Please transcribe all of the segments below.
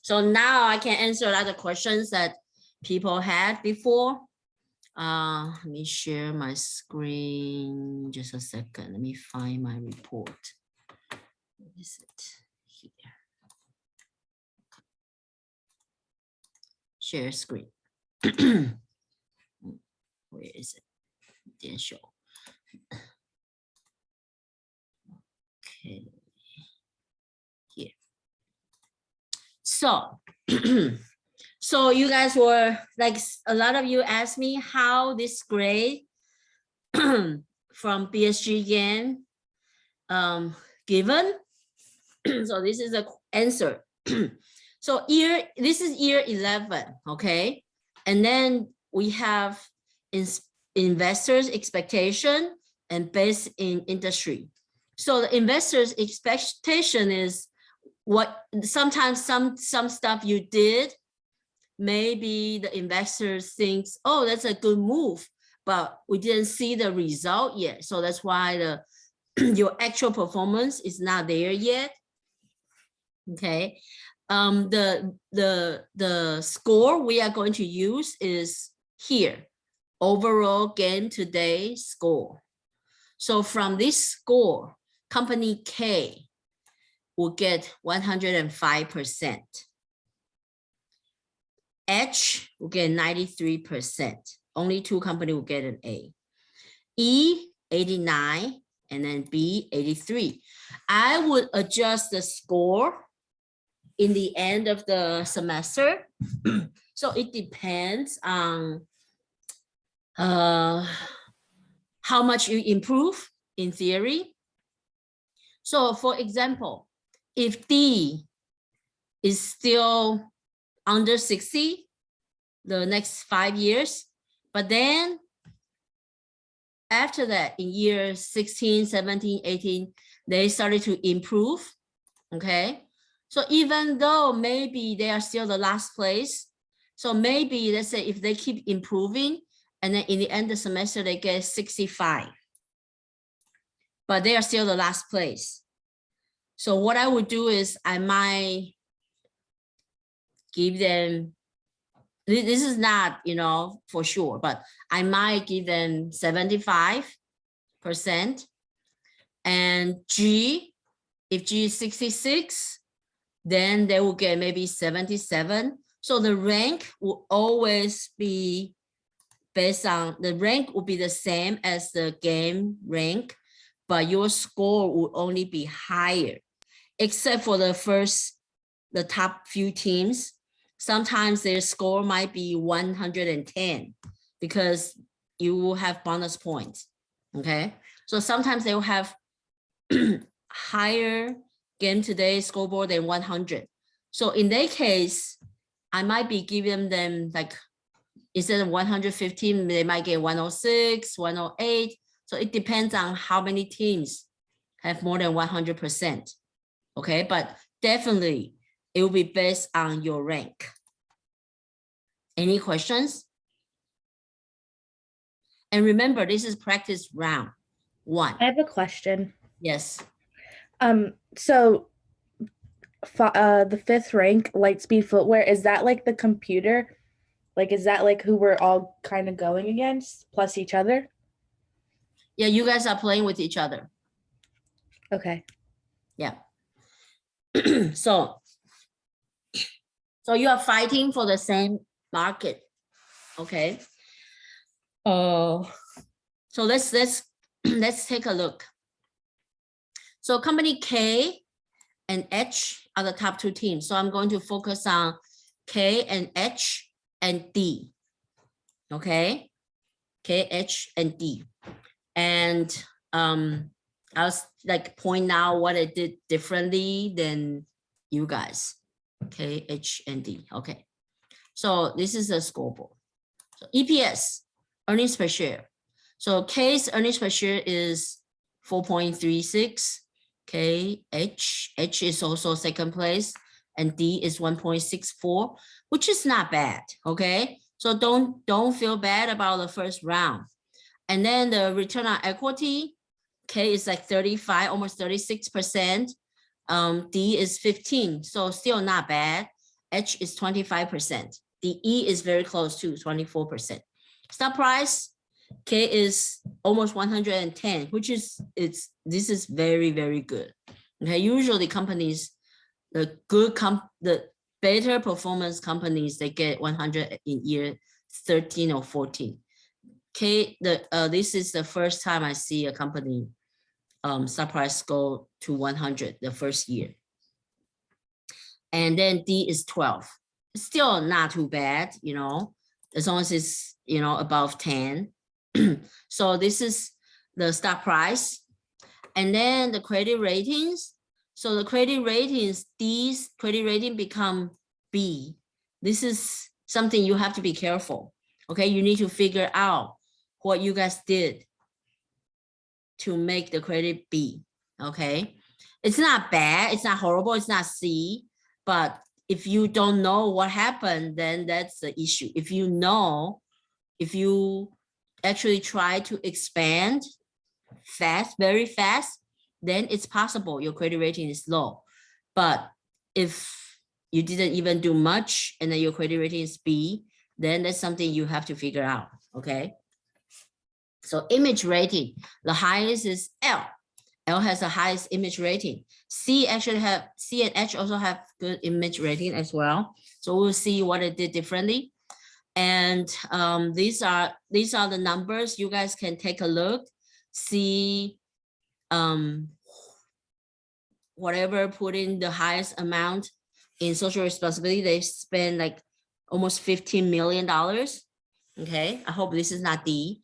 So now I can answer a lot of questions that people had before. Let me share my screen just a second. Let me find my report. Where is it? Here. Share screen. Where is it? Didn't show. Okay. Here. So, so you guys were like, a lot of you asked me how this grade from BSG again given. So this is the answer. So this is year 11, okay? And then we have investors' expectation and based in industry. So the investors' expectation is what sometimes some stuff you did, maybe the investors thinks, oh, that's a good move, but we didn't see the result yet. So that's why the your actual performance is not there yet. Okay. The score we are going to use is here, overall gain today score. So from this score, company K will get 105%. H will get 93%. Only two companies will get an A. E, 89, and then B, 83. I would adjust the score in the end of the semester. So it depends on how much you improve in theory. So for example, if D is still under 60 the next 5 years, but then after that in year 16, 17, 18, they started to improve, okay? So even though maybe they are still the last place, so maybe let's say if they keep improving and then in the end of the semester they get 65, but they are still the last place. So what I would do is I might give them, this is not, you know, for sure, but I might give them 75%. And G, if G is 66, then they will get maybe 77. So the rank will always be based on, the rank will be the same as the game rank, but your score will only be higher, except for the top few teams. Sometimes their score might be 110 because you will have bonus points, okay? So sometimes they will have higher game today scoreboard than 100. So in that case, I might be giving them like, instead of 115, they might get 106, 108. So it depends on how many teams have more than 100%, okay? But definitely, it will be based on your rank. Any questions? And remember, this is practice round 1. I have a question. Yes. So the 5th rank, Lightspeed Footwear, is that like the computer? Like, is that like who we're all kind of going against plus each other? Yeah, you guys are playing with each other. Okay. Yeah. So you are fighting for the same market, okay? So let's take a look. So company K and H are the top 2 teams. So I'm going to focus on K and H and D, okay? K, H, and D. And I'll like point out what I did differently than you guys. K, H, and D. Okay. So this is the scoreboard. So EPS, earnings per share. So K's earnings per share is 4.36. K, H is also second place, and D is 1.64, which is not bad. Okay. So don't feel bad about the first round. And then the return on equity, K is like 35, almost 36%. D is 15, so still not bad. H is 25%. The E is very close to 24%. Stock price, K is almost 110, which is this is very, very good. Okay, usually companies, the better performance companies, they get 100 in year 13 or 14. This is the first time I see a company stock price go to 100 the first year. And then D is 12. Still not too bad, you know, as long as it's, you know, above 10. So this is the stock price. And then the credit ratings. So the credit ratings, D's credit rating become B. This is something you have to be careful. Okay, you need to figure out what you guys did to make the credit B. Okay, it's not bad, it's not horrible, it's not C, but if you don't know what happened, then that's the issue. If you know, if you actually try to expand fast, very fast, then it's possible your credit rating is low. But if you didn't even do much and then your credit rating is B, then that's something you have to figure out, okay? So image rating, the highest is L. L has the highest image rating. C and H also have good image rating as well. So we'll see what it did differently. And these are the numbers. You guys can take a look, see whatever put in the highest amount in social responsibility. They spend like almost $15 million. Okay, I hope this is not D.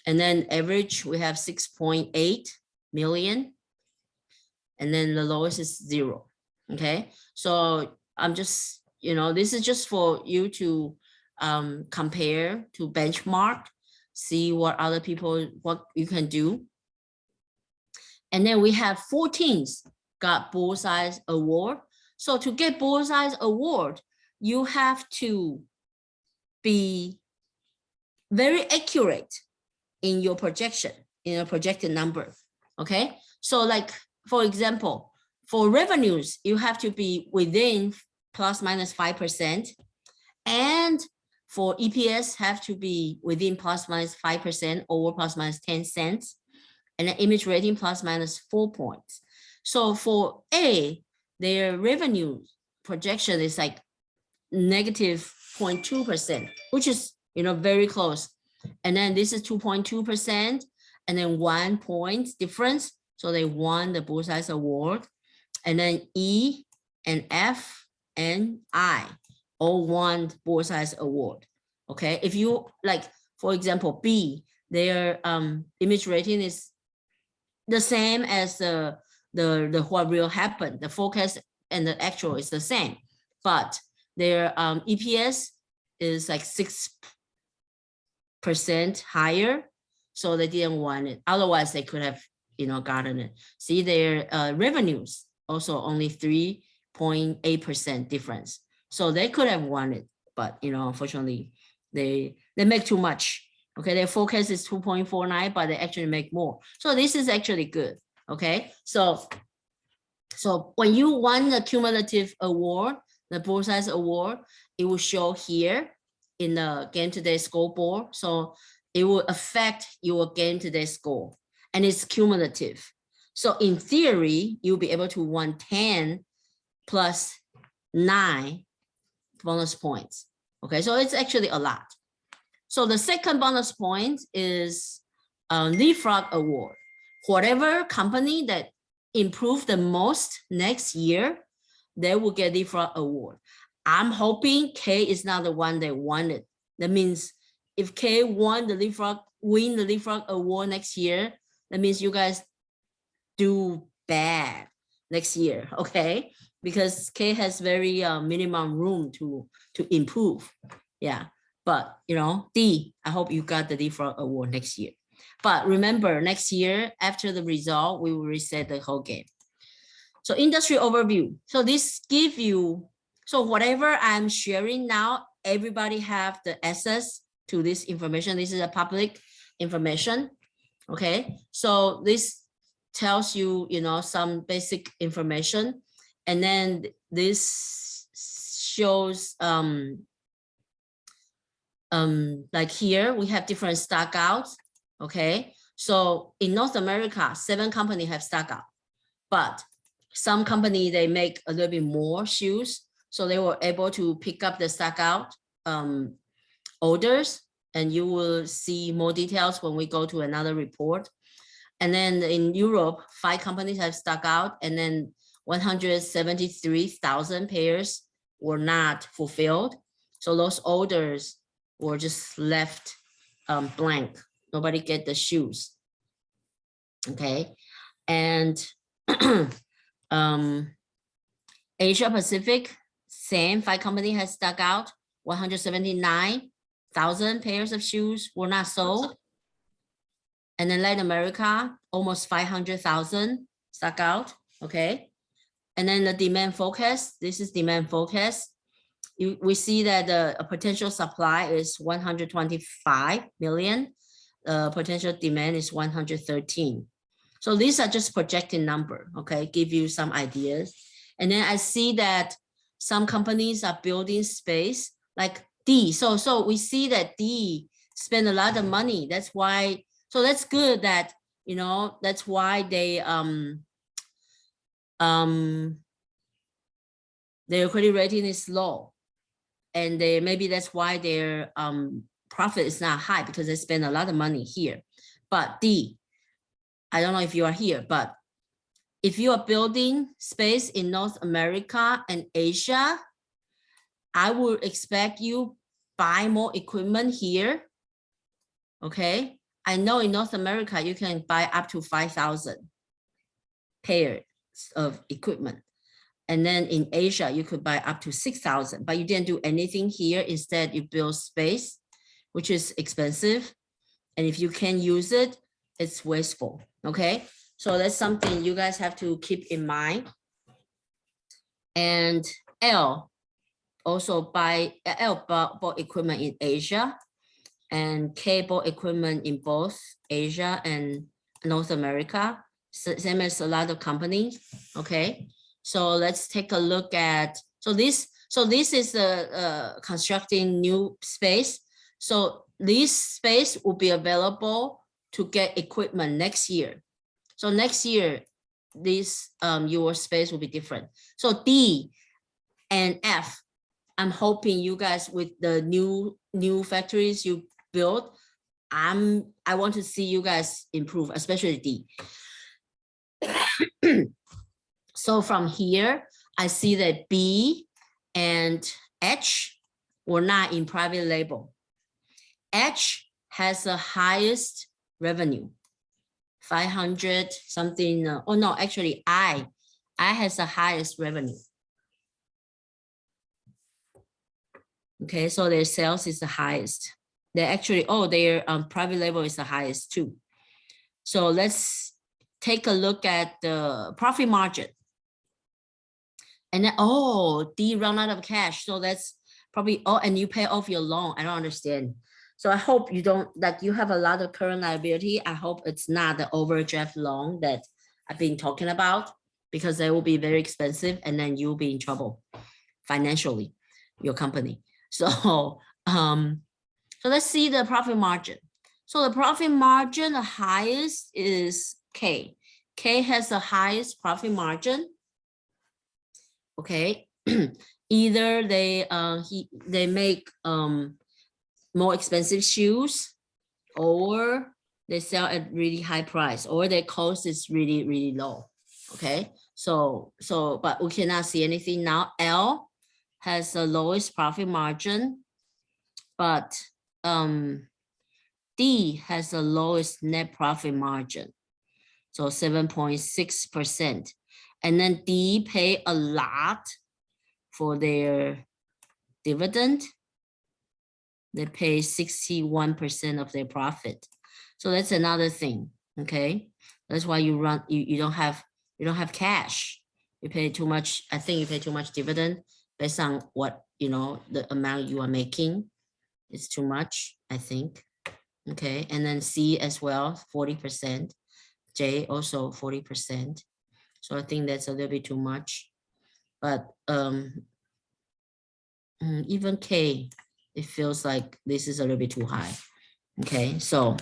And then average, we have 6.8 million. And then the lowest is 0. Okay, so I'm just, you know, this is just for you to compare, to benchmark, see what other people, what you can do. And then we have 14s got Bullseye's Award. So to get Bullseye's Award, you have to be very accurate in your projection, in a projected number. Okay, so like, for example, for revenues, you have to be within plus minus 5%. And for EPS, have to be within plus minus 5% or plus minus 10 cents. And an image rating plus minus 4 points. So for A, their revenue projection is like negative 0.2%, which is, you know, very close. And then this is 2.2%, and then 1 point difference. So they won the Bullseye's Award. And then E and F and I all won Bullseye's Award. Okay, if you like, for example, B, their image rating is the same as the what will happen. The forecast and the actual is the same, but their EPS is like 6% higher, so they didn't want it. Otherwise, they could have, you know, gotten it. See, their revenues also only 3.8% difference, so they could have won it, but you know, unfortunately, they make too much. Okay, their forecast is 2.49, but they actually make more. So this is actually good. Okay, so when you won the cumulative award, the Bullseye's Award, it will show here in the Game Today scoreboard. So it will affect your Game Today score, and it's cumulative. So in theory, you'll be able to win 10 plus 9 bonus points. Okay, so it's actually a lot. So the second bonus point is Leapfrog Award. Whatever company that improved the most next year, they will get Leapfrog Award. I'm hoping K is not the one that won it. That means if K win the Leapfrog Award next year, that means you guys do bad next year, okay? Because K has very minimum room to improve. Yeah, but you know, D, I hope you got the Leapfrog Award next year. But remember, next year, after the result, we will reset the whole game. So industry overview. So this gives you, so whatever I'm sharing now, everybody have the access to this information. This is a public information, okay? So this tells you, you know, some basic information. And then this shows, like here, we have different stock outs, okay? So in North America, 7 companies have stock out, but some company, they make a little bit more shoes. So they were able to pick up the stock out orders, and you will see more details when we go to another report. And then in Europe, 5 companies have stock out, and then 173,000 pairs were not fulfilled. So those orders were just left blank. Nobody get the shoes. Okay, and Asia Pacific, same 5 company has stuck out. 179,000 pairs of shoes were not sold. And then Latin America, almost 500,000 stuck out. Okay, and then the demand forecast. This is demand forecast. We see that the potential supply is 125 million. Potential demand is 113. So these are just projected number, okay, give you some ideas. And then I see that some companies are building space like D. So we see that D spend a lot of money. That's why, so that's good that, you know, that's why they their credit rating is low. And they maybe that's why their profit is not high, because they spend a lot of money here. But D, I don't know if you are here, but if you are building space in North America and Asia, I would expect you buy more equipment here. Okay, I know in North America you can buy up to 5,000 pairs of equipment. And then in Asia, you could buy up to 6,000, but you didn't do anything here. Instead, you build space, which is expensive. And if you can't use it, it's wasteful, okay? So that's something you guys have to keep in mind. And L also bought equipment in Asia, and K bought equipment in both Asia and North America, same as a lot of companies, okay? So let's take a look at, so this is constructing new space. So this space will be available to get equipment next year. So next year, this your space will be different. So D and F, I'm hoping you guys with the new factories you build, I want to see you guys improve, especially D. So from here, I see that B and H were not in private label. H has the highest revenue, 500 something. Oh no, actually I has the highest revenue. Okay, so their sales is the highest. They actually, oh, their private label is the highest too. So let's take a look at the profit margin. And then, oh, D run out of cash. So that's probably, oh, and you pay off your loan. I don't understand. So I hope you don't, like you have a lot of current liability. I hope it's not the overdraft loan that I've been talking about, because they will be very expensive and then you'll be in trouble financially, your company. So, so let's see the profit margin. So the profit margin, the highest is K. K has the highest profit margin. Okay, either they make more expensive shoes, or they sell at really high price, or their cost is really low. Okay, so but we cannot see anything now. L has the lowest profit margin, but D has the lowest net profit margin, so 7.6%. And then D pay a lot for their dividend. They pay 61% of their profit. So that's another thing, okay? That's why you don't have cash. You pay too much. I think you pay too much dividend based on what, you know, the amount you are making. It's too much, I think. Okay, and then C as well, 40%. J also 40%. So I think that's a little bit too much. But even K, it feels like this is a little bit too high. Okay, so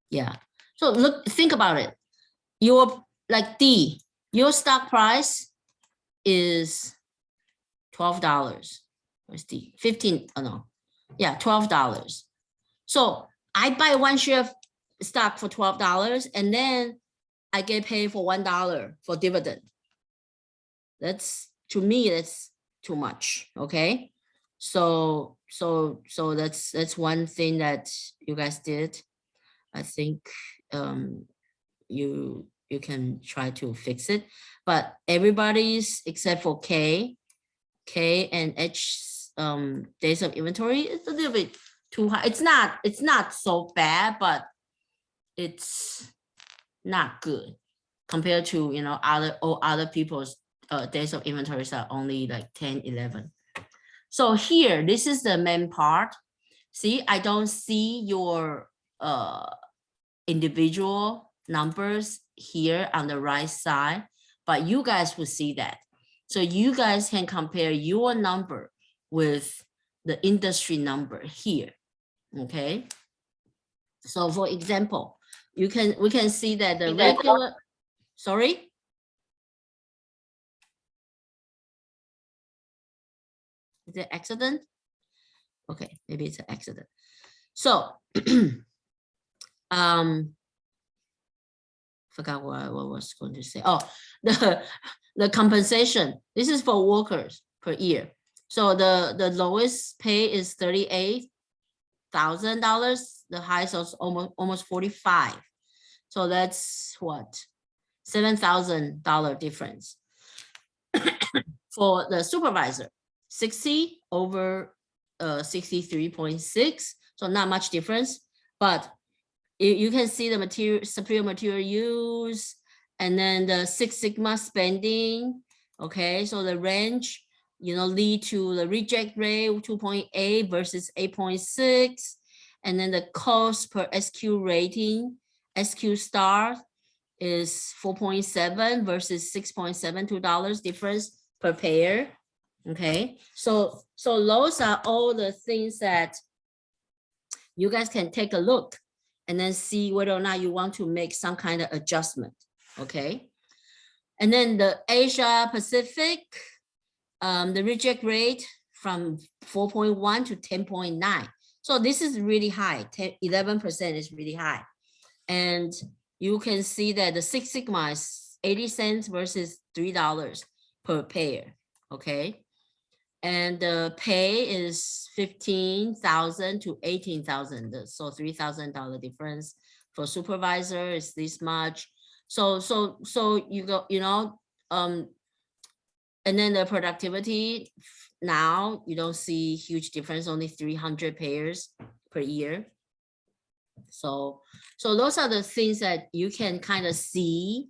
yeah. So look, think about it. Your like D, your stock price is $12. Where's D? 15, oh no. Yeah, $12. So I buy one share of stock for $12 and then I get paid for $1 for dividend. That's, to me, that's too much. Okay. So that's one thing that you guys did. I think you can try to fix it, but everybody's except for K and H days of inventory, it's a little bit too high. It's not so bad, but it's not good compared to, you know, other people's days of inventories are only like 10, 11. So here, this is the main part. See, I don't see your individual numbers here on the right side, but you guys will see that. So you guys can compare your number with the industry number here. Okay. So for example, we can see that the regular, sorry. Is it accident? Okay, maybe it's an accident. So forgot what I was going to say. Oh, the compensation. This is for workers per year. So the lowest pay is $38,000. The highest is almost 45. So that's what, $7,000 difference. For the supervisor, 60 over 63.6. So not much difference, but you can see the superior material use, and then the Six Sigma spending. Okay, so the range, you know, lead to the reject rate 2.8 versus 8.6, and then the cost per SQ rating, SQ star is 4.7 versus $6.72 difference per pair. Okay, so those are all the things that you guys can take a look and then see whether or not you want to make some kind of adjustment. Okay, and then the Asia Pacific, the reject rate from 4.1 to 10.9. So this is really high. 11% is really high. And you can see that the Six Sigma is 80 cents versus $3 per pair. Okay. And the pay is 15,000 to 18,000. So $3,000 difference. For supervisor is this much. So you go, you know, and then the productivity, now you don't see huge difference, only 300 pairs per year. So those are the things that you can kind of see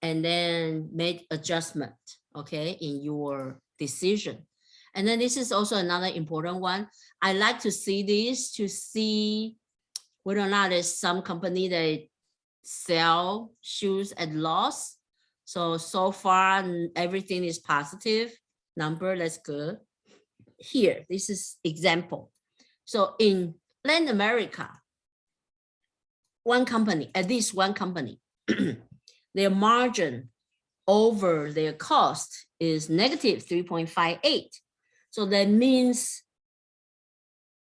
and then make adjustment, okay, in your decision. And then this is also another important one. I like to see this to see whether or not there's some company that sell shoes at loss. So far, everything is positive number. That's good. Here, this is example. So in Latin America, one company, at least one company, their margin over their cost is negative 3.58. So that means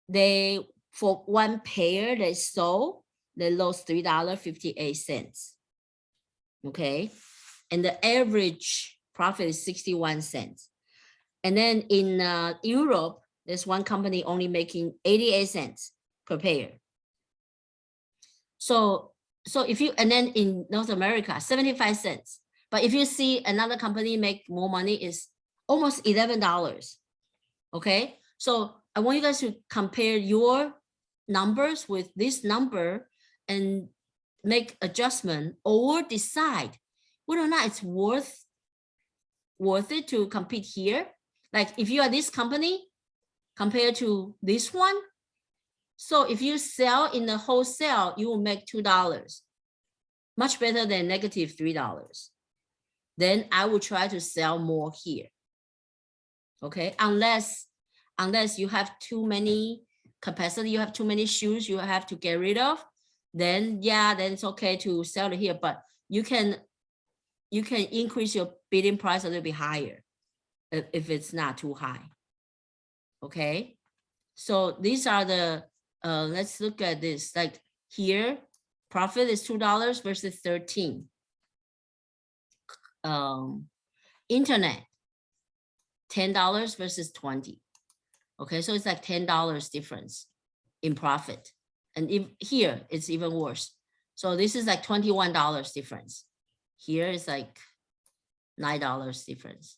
they, for one pair they sold, they lost $3.58. Okay. And the average profit is 61 cents. And then in Europe, there's one company only making 88 cents per pair. So if you, and then in North America, 75 cents. But if you see another company make more money, is almost $11. Okay, so I want you guys to compare your numbers with this number and make adjustment or decide whether or not it's worth it to compete here. Like if you are this company compared to this one, So if you sell in the wholesale, you will make $2, much better than negative $3. Then I will try to sell more here. Okay, unless you have too many capacity, you have too many shoes you have to get rid of, then yeah, then it's okay to sell it here. But you can increase your bidding price a little bit higher if it's not too high. Okay, so these are the let's look at this. Like here, profit is $2 versus 13. Internet, $10 versus 20. Okay, so it's like $10 difference in profit. And if here it's even worse. So this is like $21 difference. Here is like $9 difference.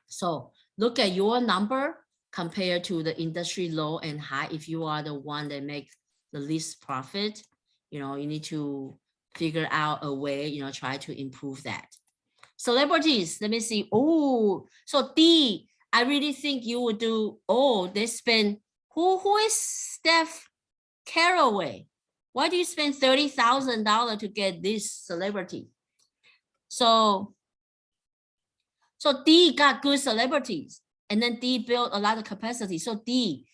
So look at your number compared to the industry low and high. If you are the one that makes the least profit, you know, you need to figure out a way, you know, try to improve that. Celebrities, let me see. Oh, so D, I really think you would do, oh, they spend, who is Steph Caraway? Why do you spend $30,000 to get this celebrity? So D got good celebrities, and then D built a lot of capacity. So D,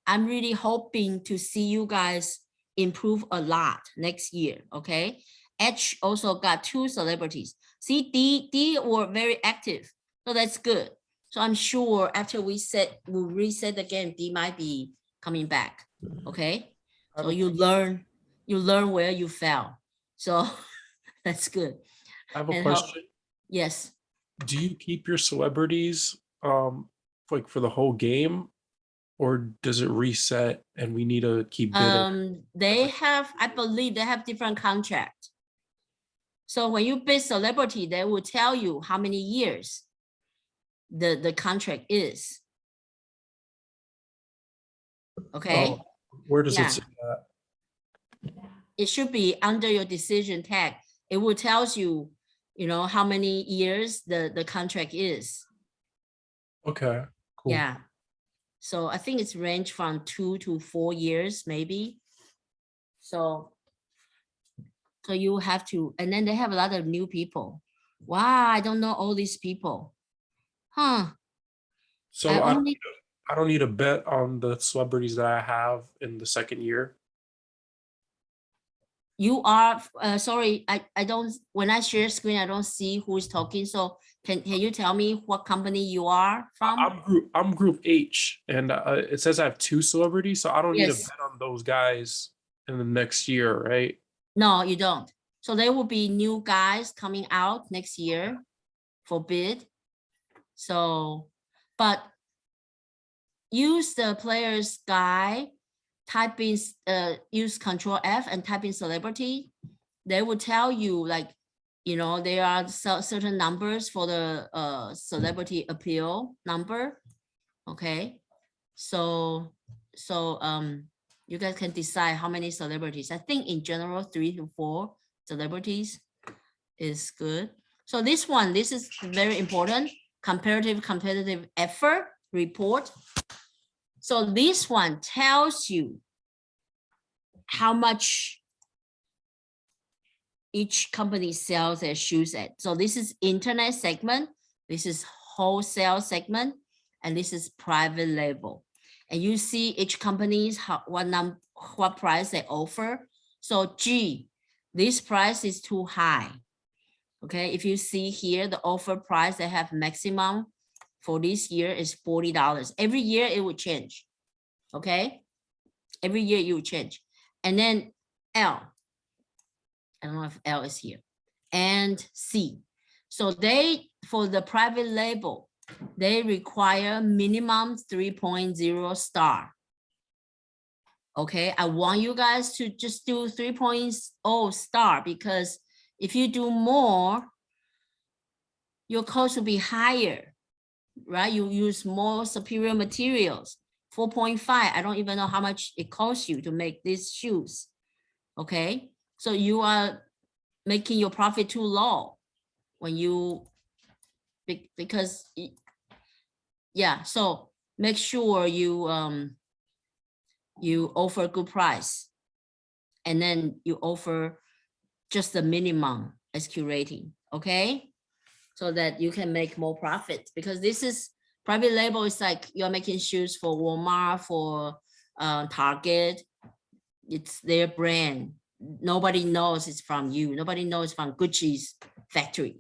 I'm really hoping to see you guys improve a lot next year, okay? H also got 2 celebrities. See, D were very active, so that's good. So I'm sure after we reset the game, D might be coming back, okay? So you learn where you fell. So that's good. I have a question. Yes. Do you keep your celebrities like for the whole game, or does it reset and we need to keep bidding? They have, I believe they have different contract. So when you bid celebrity, they will tell you how many years the contract is. Okay. Where does it say that? It should be under your decision tag. It will tells you, you know, how many years the contract is. Okay, cool. Yeah. So I think it's range from 2 to 4 years, maybe. So you have to, and then they have a lot of new people. Wow, I don't know all these people. Huh. So I don't need a bet on the celebrities that I have in the second year. You are sorry, I don't, when I share screen, I don't see who is talking. So can you tell me what company you are from? I'm group H, and it says I have 2 celebrities, so I don't need a Yes. bet on those guys in the next year, right? No, you don't. So there will be new guys coming out next year for bid. So, but use the players guide, type in, use Control F and type in celebrity. They will tell you, like, you know, there are certain numbers for the celebrity appeal number. Okay. So you guys can decide how many celebrities. I think in general, 3 to 4 celebrities is good. So this is very important. Competitive effort report. So this one tells you how much each company sells their shoes at. So this is internet segment, this is wholesale segment, and this is private label. And you see each company's what price they offer. So G, this price is too high. Okay, if you see here, the offer price they have maximum for this year is $40. Every year it will change. Okay, every year you will change. And then L, I don't know if L is here, and C. So they, for the private label, they require minimum 3.0 star. Okay, I want you guys to just do 3.0 star, because if you do more, your cost will be higher, right? You use more superior materials. 4.5, I don't even know how much it costs you to make these shoes. Okay, so you are making your profit too low when you, because yeah, so make sure you you offer good price, and then you offer just the minimum SQ rating, okay? So that you can make more profit, because this is private label. Is like you're making shoes for Walmart, for Target. It's their brand. Nobody knows it's from you. Nobody knows from Gucci's factory,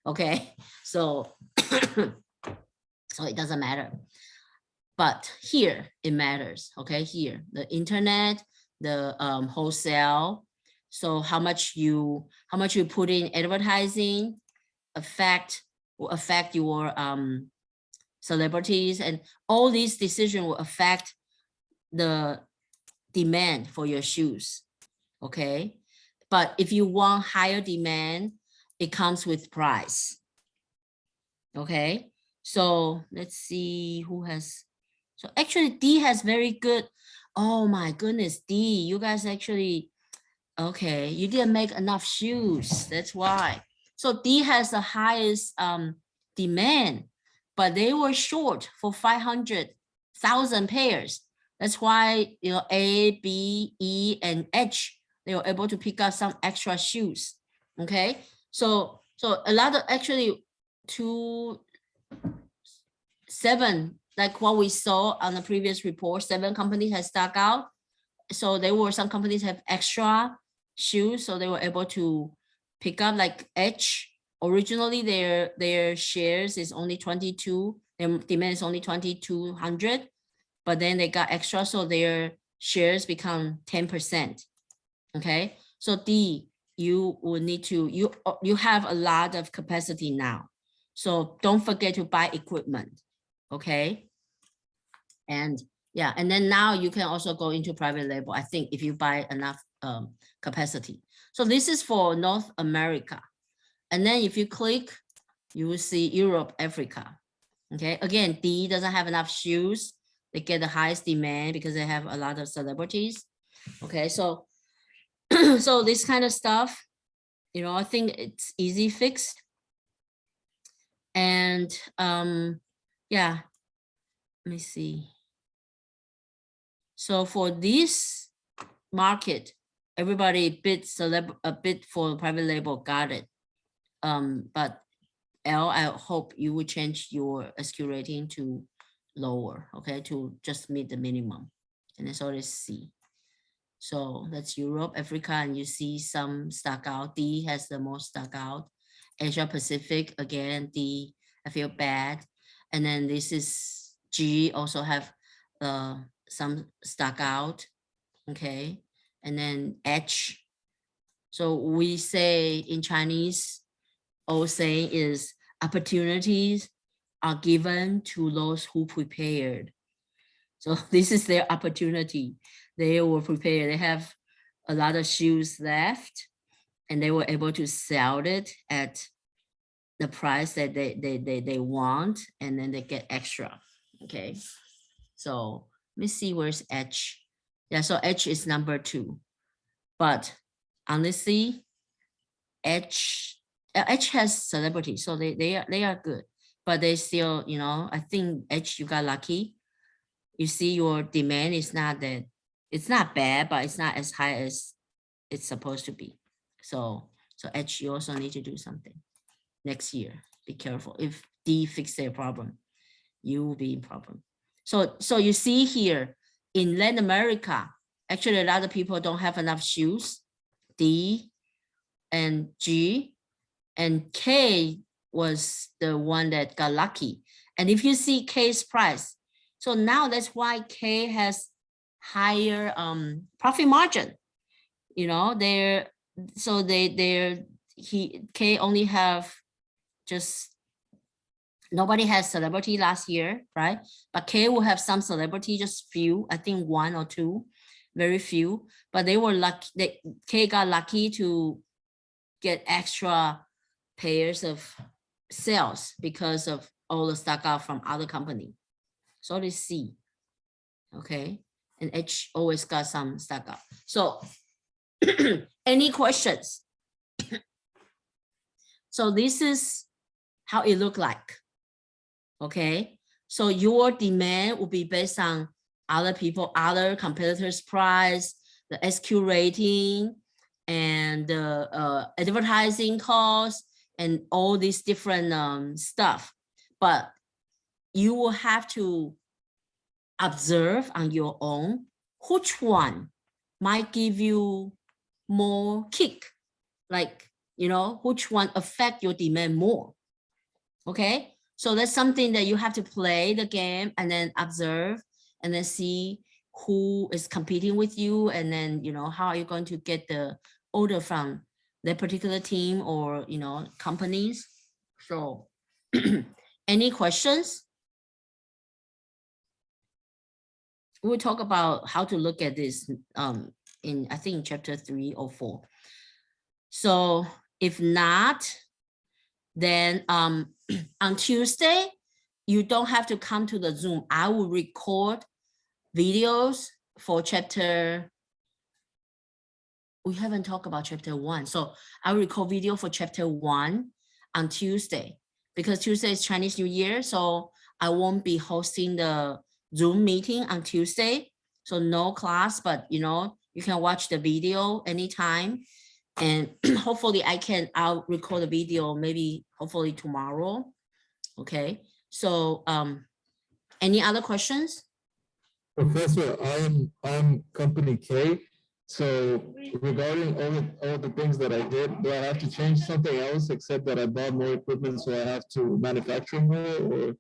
okay? So, so it doesn't matter. But here it matters, okay? Here, the internet, the wholesale. So how much you put in advertising will affect your celebrities, and all these decisions will affect the demand for your shoes, okay? But if you want higher demand, it comes with price, okay? So let's see who has. So actually D has very good. Oh my goodness, D, you guys actually, okay, you didn't make enough shoes. That's why. So D has the highest demand, but they were short for 500,000 pairs. That's why, you know, A, B, E, and H, they were able to pick up some extra shoes. Okay, so a lot of actually 7, like what we saw on the previous report, 7 companies had stock out. So there were some companies have extra shoes, so they were able to pick up, like H. Originally, their shares is only 22. Their demand is only 2,200, but then they got extra, so their shares become 10%. Okay, so D, you will need to you have a lot of capacity now, so don't forget to buy equipment. Okay, and yeah, and then now you can also go into private label, I think, if you buy enough capacity. So this is for North America. And then if you click, you will see Europe, Africa. Okay, again, D doesn't have enough shoes. They get the highest demand because they have a lot of celebrities. Okay, so so this kind of stuff, you know, I think it's easy fixed. And yeah, let me see. So for this market, everybody bid for private label, got it. But L, I hope you will change your SQ rating to lower, okay, to just meet the minimum. And then so let's see. So that's Europe, Africa, and you see some stock out. D has the most stock out. Asia Pacific, again, D, I feel bad. And then this is G, also have some stock out, okay. And then H. So we say in Chinese, old saying is opportunities are given to those who prepared. So this is their opportunity. They were prepared. They have a lot of shoes left, and they were able to sell it at the price that they want, and then they get extra. Okay, so let me see where's H. Yeah, so H is number 2, but honestly, H has celebrity, so they are good, but they still, you know, I think H, you got lucky. You see your demand is not that, it's not bad, but it's not as high as it's supposed to be. So H, you also need to do something next year. Be careful. If D fix their problem, you will be in problem. So you see here in Latin America, actually a lot of people don't have enough shoes. D and G, and K was the one that got lucky. And if you see K's price, so now that's why K has higher profit margin. You know, K only have just, nobody has celebrity last year, right? But K will have some celebrity, just few, I think 1 or 2, very few. But they were lucky. K got lucky to get extra pairs of sales because of all the stock out from other company. So let's see. Okay, and H always got some stock out. So any questions? So this is how it look like. Okay, so your demand will be based on other people, other competitors' price, the SQ rating, and the advertising cost, and all these different stuff. But you will have to observe on your own which one might give you more kick, like, you know, which one affect your demand more. Okay, so that's something that you have to play the game and then observe and then see who is competing with you, and then, you know, how are you going to get the order from that particular team or, you know, companies. So any questions? We'll talk about how to look at this in, I think, chapter 3 or 4. So if not, then on Tuesday, you don't have to come to the Zoom. I will record videos for chapter. We haven't talked about chapter 1. So I'll record video for chapter 1 on Tuesday, because Tuesday is Chinese New Year. So I won't be hosting the Zoom meeting on Tuesday. So no class, but, you know, you can watch the video anytime. And hopefully I'll record the video, maybe hopefully tomorrow. Okay. So any other questions? Professor, I'm company K. So regarding all the things that I did, do I have to change something else except that I bought more equipment, so I have to manufacture more? Or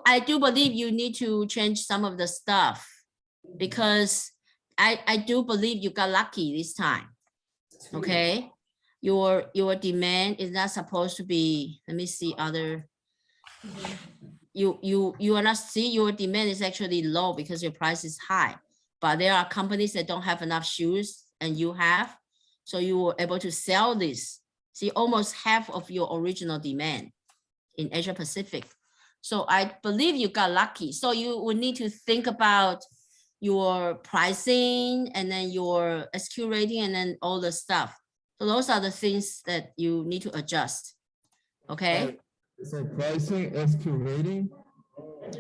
I do believe you need to change some of the stuff, because I do believe you got lucky this time. Okay, your demand is not supposed to be. Let me see other. You are not see your demand is actually low because your price is high, but there are companies that don't have enough shoes and you have, so you were able to sell this. See, almost half of your original demand in Asia Pacific. So I believe you got lucky. So you would need to think about your pricing and then your SQ rating and then all the stuff. So those are the things that you need to adjust. Okay. so pricing, SQ rating?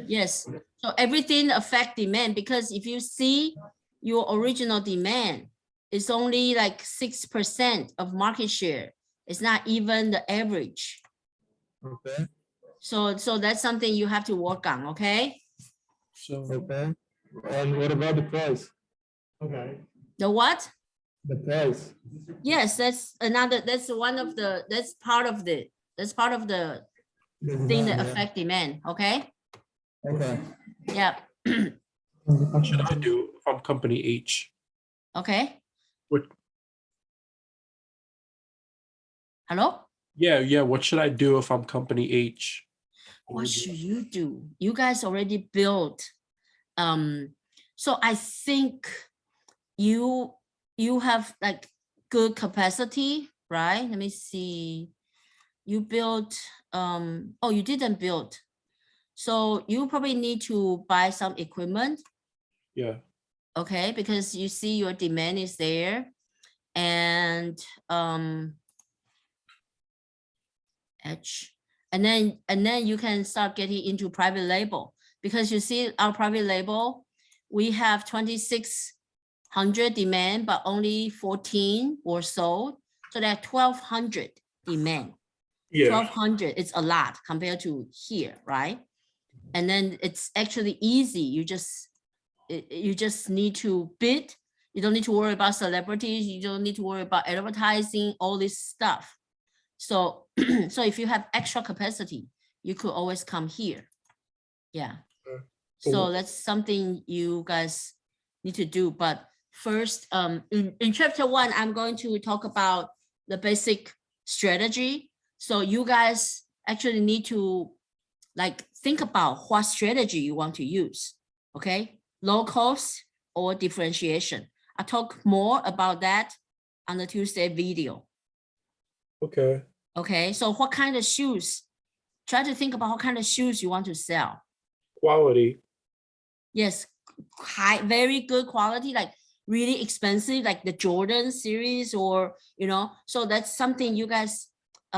Yes. So everything affect demand, because if you see your original demand is only like 6% of market share. It's not even the average. Okay. So that's something you have to work on. Okay. So Okay. And what about the price? Okay. The what? The price. Yes, that's one of the, that's part of the thing that affect demand. Okay. Okay. Yeah. what should I do if I'm company H? Okay. What? Hello. Yeah. What should I do if I'm company H? What should you do? You guys already built. So I think you have like good capacity, right? Let me see. You built. Oh, you didn't build. So you probably need to buy some equipment. Yeah. Okay, because you see your demand is there, and and then you can start getting into private label, because you see our private label, we have 2,600 demand, but only 14 were sold. So there are 1,200 demand. Yeah. 1,200, it's a lot compared to here, right? And then it's actually easy. You just need to bid. You don't need to worry about celebrities. You don't need to worry about advertising, all this stuff. So, so if you have extra capacity, you could always come here. Yeah. So that's something you guys need to do. But first, in chapter 1, I'm going to talk about the basic strategy. So you guys actually need to like think about what strategy you want to use. Okay, low cost or differentiation. I'll talk more about that on the Tuesday video. Okay. Okay, so what kind of shoes? Try to think about what kind of shoes you want to sell. Quality. Yes, high, very good quality, like really expensive, like the Jordan series, or, you know, so that's something you guys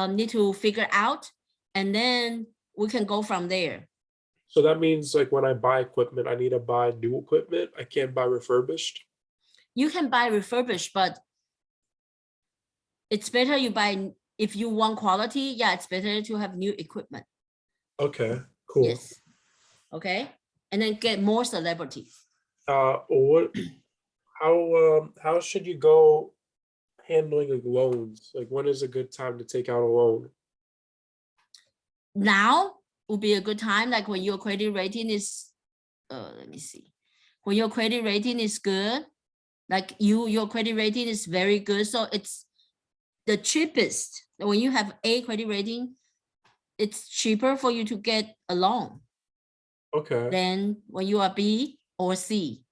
need to figure out, and then we can go from there. So that means like when I buy equipment, I need to buy new equipment. I can't buy refurbished. You can buy refurbished, but it's better you buy, if you want quality, yeah, it's better to have new equipment. Okay, cool. Yes. Okay. And then get more celebrity. What? How should you go handling like loans? Like when is a good time to take out a loan? Now would be a good time, like when your credit rating is, let me see. When your credit rating is good, like your credit rating is very good. So it's the cheapest. When you have A credit rating, it's cheaper for you to get a loan Okay. than when you are B or C.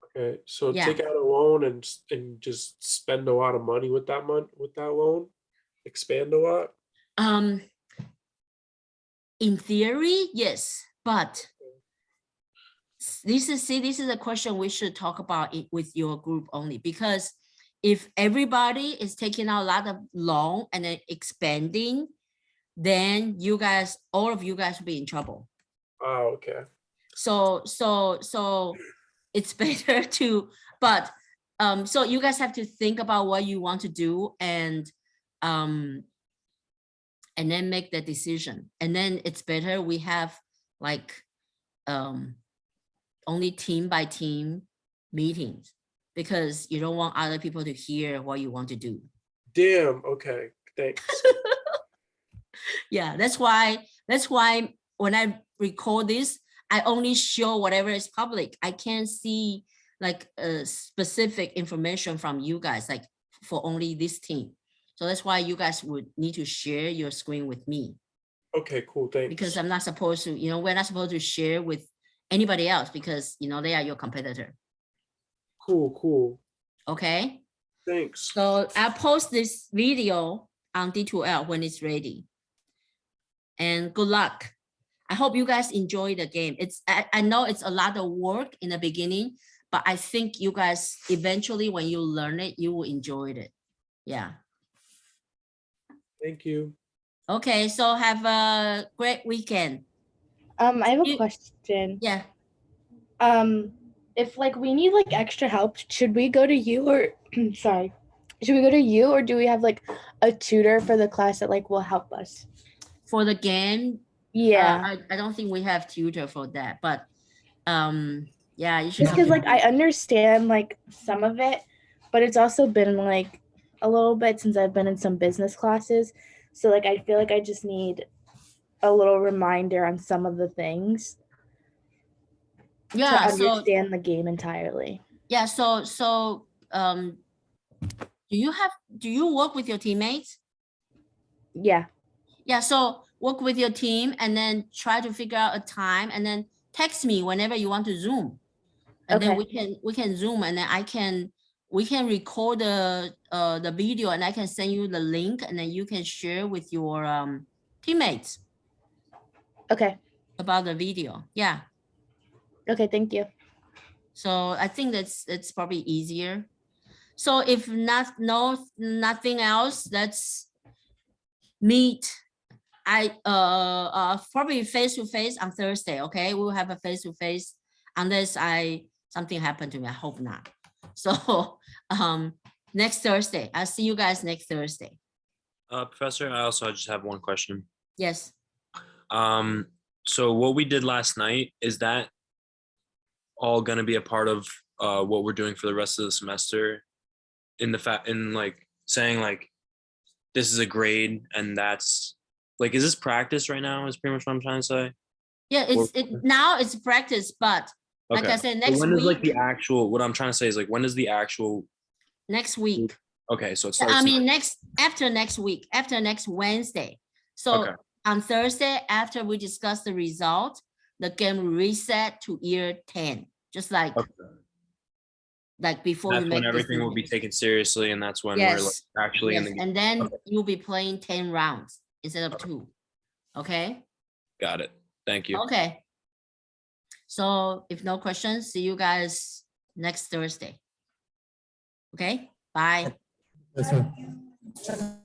Okay. So Yeah. take out a loan and just spend a lot of money with that loan. Expand a lot. In theory, yes, but this is a question we should talk about it with your group only, because if everybody is taking out a lot of loan and then expanding, then all of you guys will be in trouble. Oh, okay. So it's better to, but so you guys have to think about what you want to do and then make the decision. And then it's better we have like only team by team meetings, because you don't want other people to hear what you want to do. Damn. Okay. Thanks. Yeah, that's why when I record this, I only show whatever is public. I can't see like specific information from you guys, like for only this team. So that's why you guys would need to share your screen with me, Okay. Cool. Thanks. because I'm not supposed to, we're not supposed to share with anybody else, because they are your competitor. Cool. Okay. Thanks. So I'll post this video on D2L when it's ready. And good luck. I hope you guys enjoy the game. I know it's a lot of work in the beginning, but I think you guys eventually, when you learn it, you will enjoy it. Yeah. Thank you. Okay, so have a great weekend. I have a question. Yeah. If like we need like extra help, should we go to you or sorry, should we go to you, or do we have like a tutor for the class that like will help us? For the game, Yeah. I don't think we have tutor for that, but yeah, you should Just come because to like I understand like some of it, but it's also been like a little bit since I've been in some business classes. So like I feel like I just need a little reminder on some of the things to understand the game entirely. Yeah, so do you work with your teammates? Yeah. Yeah, so work with your team and then try to figure out a time, and then text me whenever you want to Zoom. And then we can Zoom, and then we can record the video, and I can send you the link, and then you can share with your teammates. Okay. About the video. Yeah. Okay, thank you. So I think it's probably easier. So if nothing else, let's meet. Probably face to face on Thursday. Okay, we'll have a face to face, unless something happened to me. I hope not. So next Thursday, I'll see you guys next Thursday. Professor, I also just have one question. Yes. So what we did last night, is that all going to be a part of what we're doing for the rest of the semester? In like saying like this is a grade and that's like, is this practice right now? Is pretty much what I'm trying to say. Yeah, now it's practice, but like I said, next when week. is like the actual? What I'm trying to say is like, when is the actual? Next week. Okay, so it starts. I mean, after next week, after next Wednesday. So on Thursday, after we discuss the result, the game reset to year 10, just like before that's you make when everything will be taken seriously, and that's when we're like actually in the game. And then you'll be playing 10 rounds instead of 2. Okay. Got it. Thank you. Okay. So if no questions, see you guys next Thursday. Okay. Bye. Yes, sir.